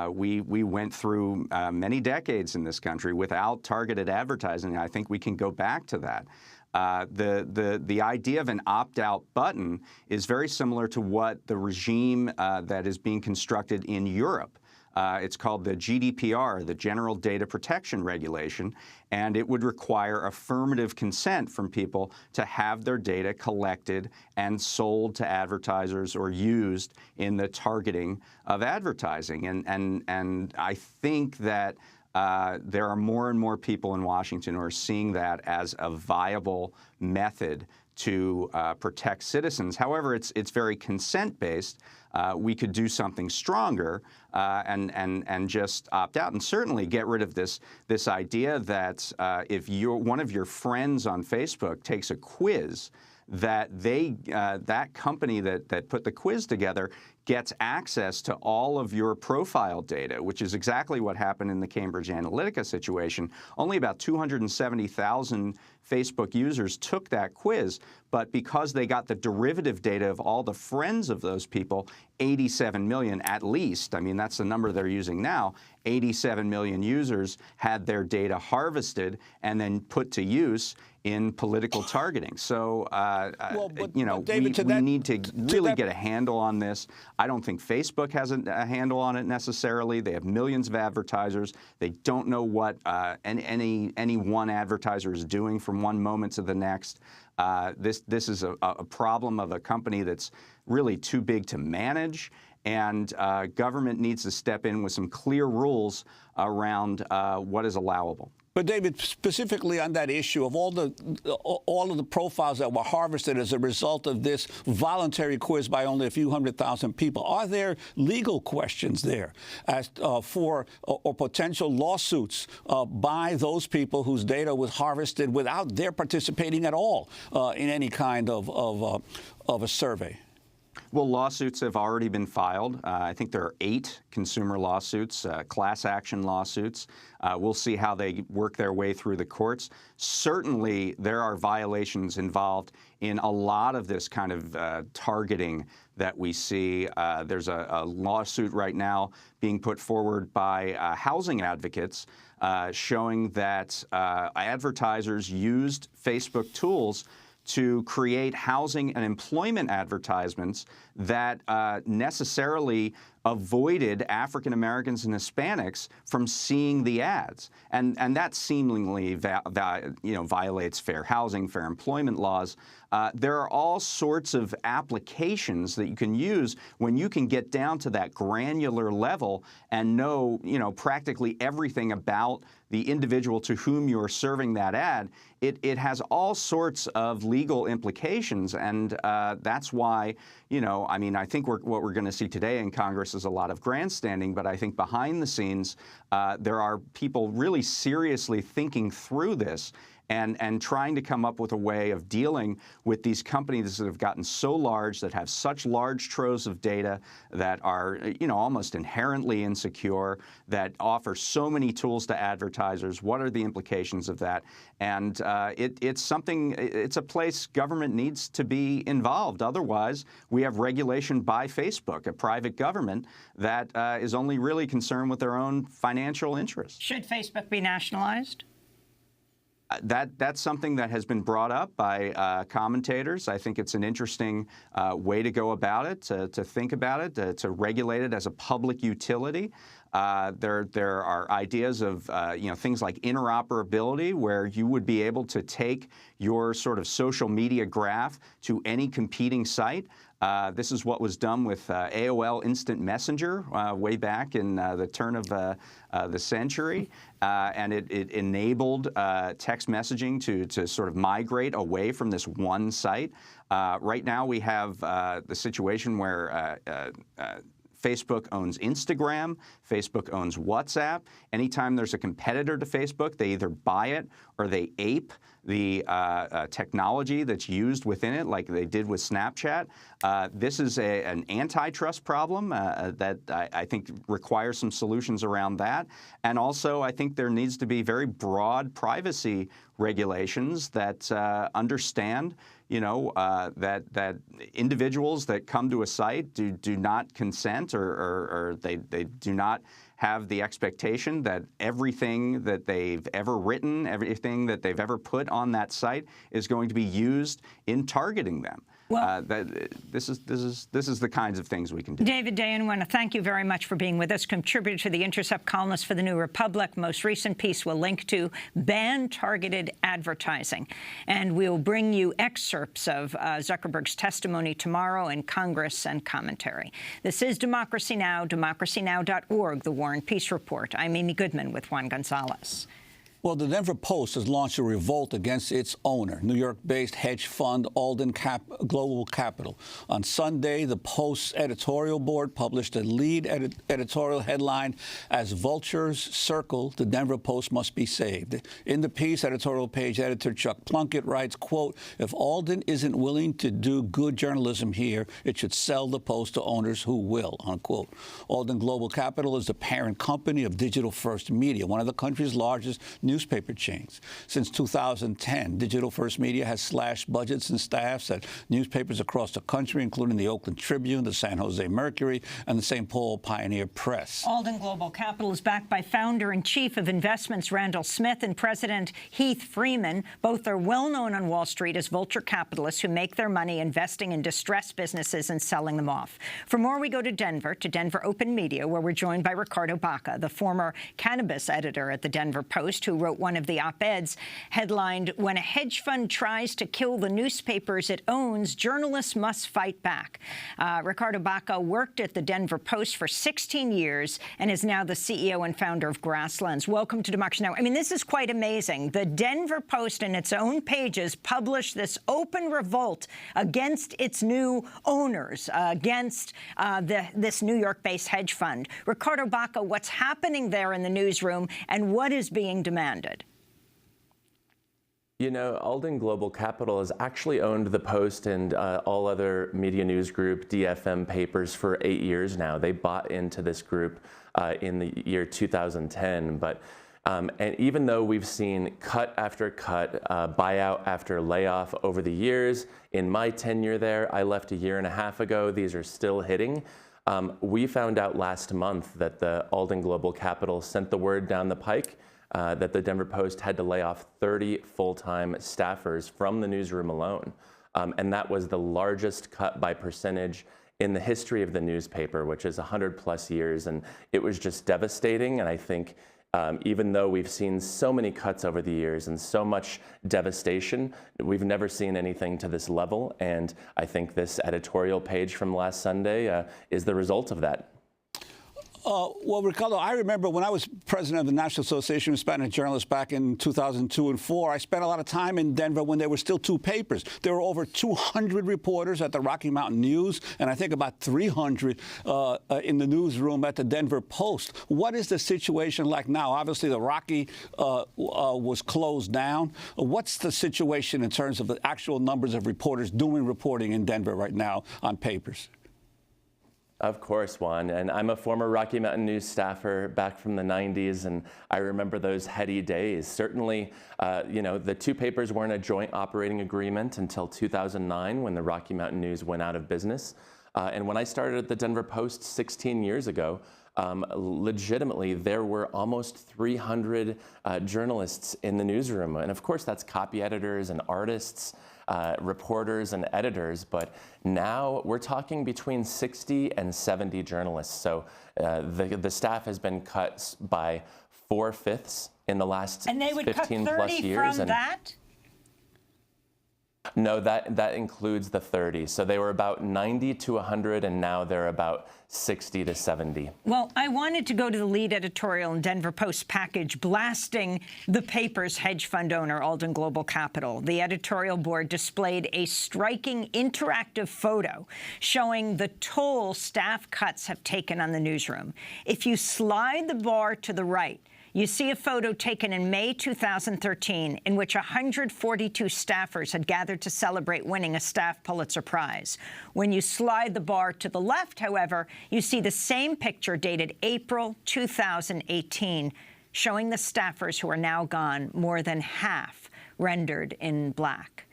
We went through many decades in this country without targeted advertising. I think we can go back to that. The idea of an opt-out button is very similar to what the regime that is being constructed in Europe. It's called the GDPR, the General Data Protection Regulation, and it would require affirmative consent from people to have their data collected and sold to advertisers or used in the targeting of advertising. And I think that there are more and more people in Washington who are seeing that as a viable method to protect citizens. However, it's very consent-based. We could do something stronger and just opt out, and certainly get rid of this idea that if one of your friends on Facebook takes a quiz, that that company that put the quiz together gets access to all of your profile data, which is exactly what happened in the Cambridge Analytica situation. Only about 270,000 Facebook users took that quiz, but because they got the derivative data of all the friends of those people, 87 million at least, I mean, that's the number they're using now, 87 million users had their data harvested and then put to use in political targeting. So, David, we need to really get a handle on this. I don't think Facebook has a handle on it necessarily. They have millions of advertisers. They don't know what any one advertiser is doing from one moment to the next. This is a problem of a company that's really too big to manage, and government needs to step in with some clear rules around what is allowable. But David, specifically on that issue of all of the profiles that were harvested as a result of this voluntary quiz by only a few 100,000 people, are there legal questions there as for potential lawsuits by those people whose data was harvested without their participating at all in any kind of a survey? Well, lawsuits have already been filed. I think there are 8 consumer lawsuits, class action lawsuits. We'll see how they work their way through the courts. Certainly, there are violations involved in a lot of this kind of targeting that we see. There's a lawsuit right now being put forward by housing advocates showing that advertisers used Facebook tools to create housing and employment advertisements that necessarily avoided African Americans and Hispanics from seeing the ads, and that seemingly violates fair housing, fair employment laws. There are all sorts of applications that you can use when you can get down to that granular level and know, practically everything about the individual to whom you're serving that ad. It has all sorts of legal implications, and that's why, I think what we're going to see today in Congress is a lot of grandstanding, but I think behind the scenes there are people really seriously thinking through this and trying to come up with a way of dealing with these companies that have gotten so large, that have such large troves of data, that are, almost inherently insecure, that offer so many tools to advertisers. What are the implications of that? And it's a place government needs to be involved. Otherwise, we have regulation by Facebook, a private government that is only really concerned with their own financial interests. Should Facebook be nationalized? That's something that has been brought up by commentators. I think it's an interesting way to go about it, to think about it, to regulate it as a public utility. There are ideas of things like interoperability, where you would be able to take your sort of social media graph to any competing site This is what was done with AOL Instant Messenger way back in the turn of the century. And it enabled text messaging to sort of migrate away from this one site. Right now we have the situation where Facebook owns Instagram, Facebook owns WhatsApp. Anytime there's a competitor to Facebook, they either buy it or they ape the technology that's used within it, like they did with Snapchat. This is an antitrust problem that I think requires some solutions around that. And also, I think there needs to be very broad privacy regulations that understand that individuals that come to a site do not consent or they do not have the expectation that everything that they've ever written, everything that they've ever put on that site is going to be used in targeting them. Well, this is the kinds of things we can do. David Day, I want to thank you very much for being with us. Contributor to The Intercept, columnist for The New Republic. Most recent piece will link to ban targeted advertising. And we'll bring you excerpts of Zuckerberg's testimony tomorrow in Congress and commentary. This is Democracy Now!, democracynow.org, The War and Peace Report. I'm Amy Goodman with Juan Gonzalez. Well, the Denver Post has launched a revolt against its owner, New York-based hedge fund Alden Global Capital. On Sunday, the Post's editorial board published a lead editorial headline, "As Vultures Circle, the Denver Post Must Be Saved." In the piece, editorial page editor Chuck Plunkett writes, quote, "If Alden isn't willing to do good journalism here, it should sell the Post to owners who will," unquote. Alden Global Capital is the parent company of Digital First Media, one of the country's largest newspaper chains. Since 2010, Digital First Media has slashed budgets and staffs at newspapers across the country, including the Oakland Tribune, the San Jose Mercury, and the St. Paul Pioneer Press. Alden Global Capital is backed by founder-in-chief of Investments Randall Smith and President Heath Freeman. Both are well-known on Wall Street as vulture capitalists who make their money investing in distressed businesses and selling them off. For more, we go to Denver Open Media, where we're joined by Ricardo Baca, the former cannabis editor at the Denver Post, who wrote one of the op-eds headlined, "When a hedge fund tries to kill the newspapers it owns, journalists must fight back." Ricardo Baca worked at the Denver Post for 16 years and is now the CEO and founder of Grasslands. Welcome to Democracy Now! I mean, this is quite amazing. The Denver Post, in its own pages, published this open revolt against its new owners, against this New York-based hedge fund. Ricardo Baca, what's happening there in the newsroom and what is being demanded? You know, Alden Global Capital has actually owned the Post and all other Media News Group, DFM papers for 8 years now. They bought into this group in the year 2010. But and even though we've seen cut after cut, buyout after layoff over the years, in my tenure there, I left a year and a half ago, these are still hitting. We found out last month that the Alden Global Capital sent the word down the pike that the Denver Post had to lay off 30 full-time staffers from the newsroom alone. And that was the largest cut by percentage in the history of the newspaper, which is 100+ years. And it was just devastating. And I think even though we've seen so many cuts over the years and so much devastation, we've never seen anything to this level. And I think this editorial page from last Sunday is the result of that. Well, Ricardo, I remember when I was president of the National Association of Hispanic Journalists back in 2002 and 2004, I spent a lot of time in Denver when there were still two papers. There were over 200 reporters at the Rocky Mountain News, and I think about 300 in the newsroom at the Denver Post. What is the situation like now? Obviously, the Rocky was closed down. What's the situation in terms of the actual numbers of reporters doing reporting in Denver right now on papers? Of course, Juan. And I'm a former Rocky Mountain News staffer back from the 90s, and I remember those heady days. Certainly, you know, the two papers weren't a joint operating agreement until 2009 when the Rocky Mountain News went out of business. And when I started at the Denver Post 16 years ago, legitimately, there were almost 300 journalists in the newsroom. And of course, that's copy editors and artists, reporters and editors, but now we're talking between 60 and 70 journalists. So the staff has been cut by 4/5 in the last 15+ years. And they would cut 30 from that? No, that includes the 30. So they were about 90 to 100, and now they're about 60 to 70. Well, I wanted to go to the lead editorial in Denver Post package blasting the paper's hedge fund owner, Alden Global Capital. The editorial board displayed a striking interactive photo showing the toll staff cuts have taken on the newsroom. If you slide the bar to the right, you see a photo taken in May 2013 in which 142 staffers had gathered to celebrate winning a staff Pulitzer Prize. When you slide the bar to the left, however, you see the same picture dated April 2018, showing the staffers who are now gone, more than half rendered in black.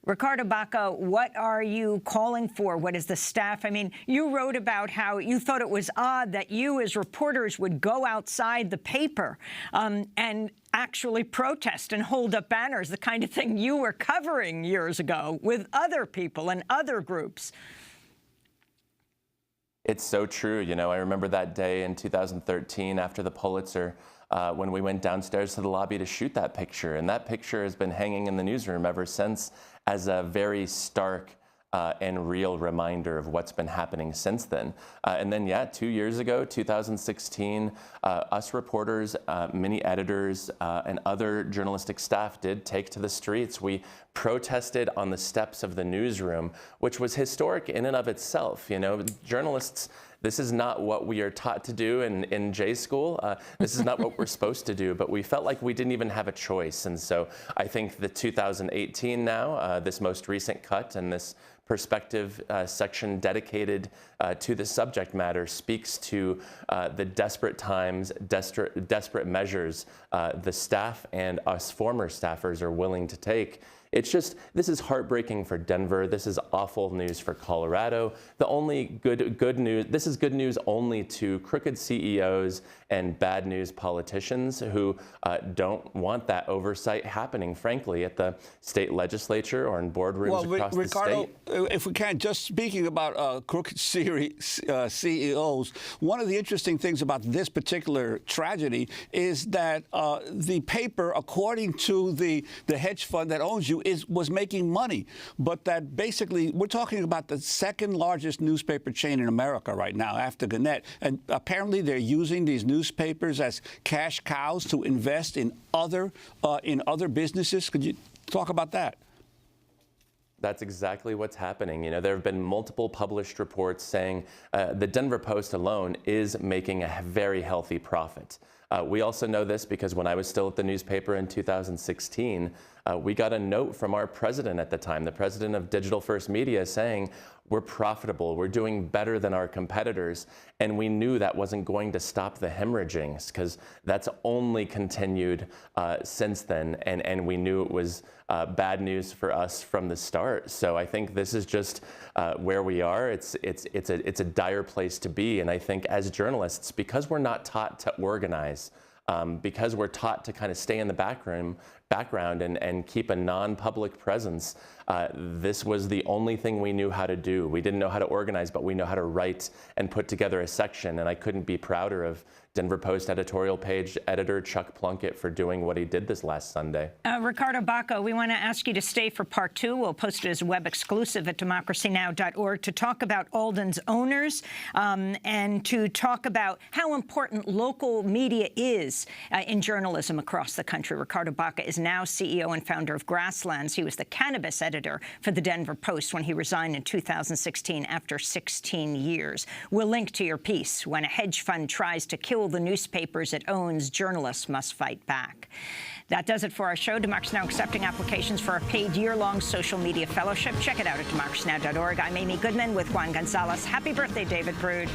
Ricardo Baca, what are you calling for? What is the staff? I mean, you wrote about how you thought it was odd that you as reporters would go outside the paper and actually protest and hold up banners, the kind of thing you were covering years ago with other people and other groups. It's so true. You know, I remember that day in 2013 after the Pulitzer when we went downstairs to the lobby to shoot that picture. And that picture has been hanging in the newsroom ever since as a very stark and real reminder of what's been happening since then. And then, yeah, 2 years ago, 2016, us reporters, many editors, and other journalistic staff did take to the streets. We protested on the steps of the newsroom, which was historic in and of itself. You know, journalists, this is not what we are taught to do in J school. This is not what we're supposed to do, but we felt like we didn't even have a choice. And so I think the 2018 now, this most recent cut and this perspective section dedicated to the subject matter speaks to the desperate times, desperate measures the staff and us former staffers are willing to take. It's just, this is heartbreaking for Denver. This is awful news for Colorado. The only good news, this is good news only to crooked CEOs and bad news politicians who don't want that oversight happening, frankly, at the state legislature or in boardrooms across Ricardo, the state. If we can, just speaking about crooked CEOs, one of the interesting things about this particular tragedy is that the paper, according to the hedge fund that owns you, was making money, but that basically we're talking about the second largest newspaper chain in America right now after Gannett, and apparently they're using these newspapers as cash cows to invest in other businesses. Could you talk about that? That's exactly what's happening. You know, there have been multiple published reports saying the Denver Post alone is making a very healthy profit. We also know this because when I was still at the newspaper in 2016, we got a note from our president at the time, the president of Digital First Media, saying, we're profitable, we're doing better than our competitors. And we knew that wasn't going to stop the hemorrhaging because that's only continued since then. And we knew it was bad news for us from the start. So I think this is just where we are. It's a dire place to be. And I think as journalists, because we're not taught to organize, because we're taught to kind of stay in the background and keep a non-public presence, this was the only thing we knew how to do. We didn't know how to organize, but we know how to write and put together a section. And I couldn't be prouder of Denver Post editorial page editor Chuck Plunkett for doing what he did this last Sunday. Ricardo Baca, we want to ask you to stay for part 2. We'll post it as a web exclusive at democracynow.org to talk about Alden's owners and to talk about how important local media is in journalism across the country. Ricardo Baca is now CEO and founder of Grasslands. He was the cannabis editor for the Denver Post when he resigned in 2016 after 16 years. We'll link to your piece, When a Hedge Fund Tries to Kill the Newspapers it owns, journalists must fight back. That does it for our show. Democracy Now! Accepting applications for a paid year-long social media fellowship. Check it out at democracynow.org. I'm Amy Goodman with Juan Gonzalez. Happy birthday, David Brood.